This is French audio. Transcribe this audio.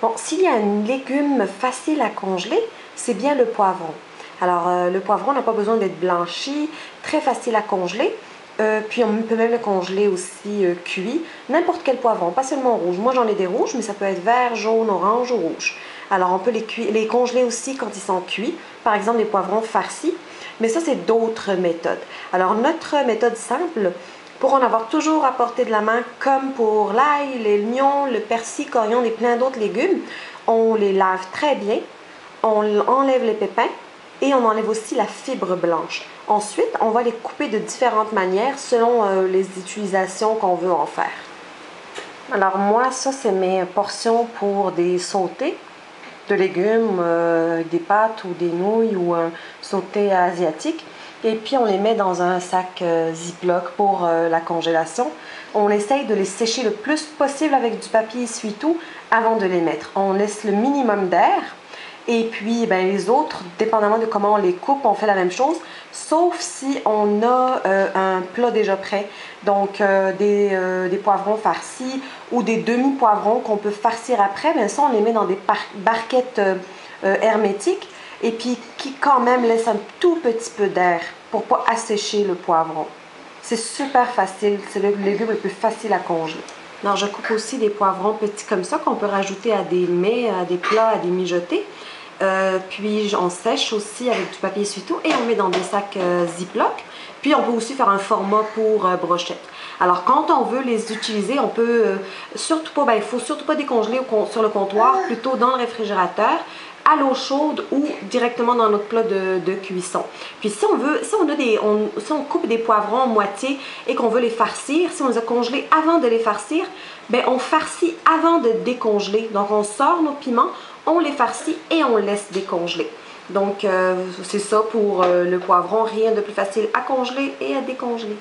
Bon, s'il y a un légume facile à congeler, c'est bien le poivron. Alors, le poivron n'a pas besoin d'être blanchi, très facile à congeler. Puis on peut même le congeler aussi cuit. N'importe quel poivron, pas seulement rouge. Moi j'en ai des rouges, mais ça peut être vert, jaune, orange ou rouge. Alors on peut les congeler aussi quand ils sont cuits. Par exemple, les poivrons farcis. Mais ça, c'est d'autres méthodes. Alors notre méthode simple, pour en avoir toujours à portée de la main, comme pour l'ail, l'oignon, le persil, coriandre et plein d'autres légumes, on les lave très bien, on enlève les pépins et on enlève aussi la fibre blanche. Ensuite, on va les couper de différentes manières selon les utilisations qu'on veut en faire. Alors moi, ça c'est mes portions pour des sautés de légumes, des pâtes ou des nouilles ou un sauté asiatique. Et puis on les met dans un sac Ziploc pour la congélation. On essaye de les sécher le plus possible avec du papier essuie-tout avant de les mettre. On laisse le minimum d'air. Et puis, ben, les autres, dépendamment de comment on les coupe, on fait la même chose, sauf si on a un plat déjà prêt. Donc, des poivrons farcis ou des demi-poivrons qu'on peut farcir après. Bien ça, on les met dans des barquettes hermétiques et puis qui quand même laissent un tout petit peu d'air pour ne pas assécher le poivron. C'est super facile, c'est le légume le plus facile à congeler. Alors, je coupe aussi des poivrons petits comme ça qu'on peut rajouter à des mets, à des plats, à des mijotés. Puis on sèche aussi avec du papier essuie-tout et on met dans des sacs Ziploc. Puis on peut aussi faire un format pour brochette. Alors quand on veut les utiliser, on peut surtout pas, il faut surtout pas décongeler sur le comptoir, plutôt dans le réfrigérateur, à l'eau chaude ou directement dans notre plat de cuisson. Puis si on veut, si on coupe des poivrons en moitié et qu'on veut les farcir, si on les a congelés avant de les farcir, ben on farcit avant de décongeler. Donc on sort nos piments, on les farcit et on laisse décongeler. Donc c'est ça pour le poivron, rien de plus facile à congeler et à décongeler.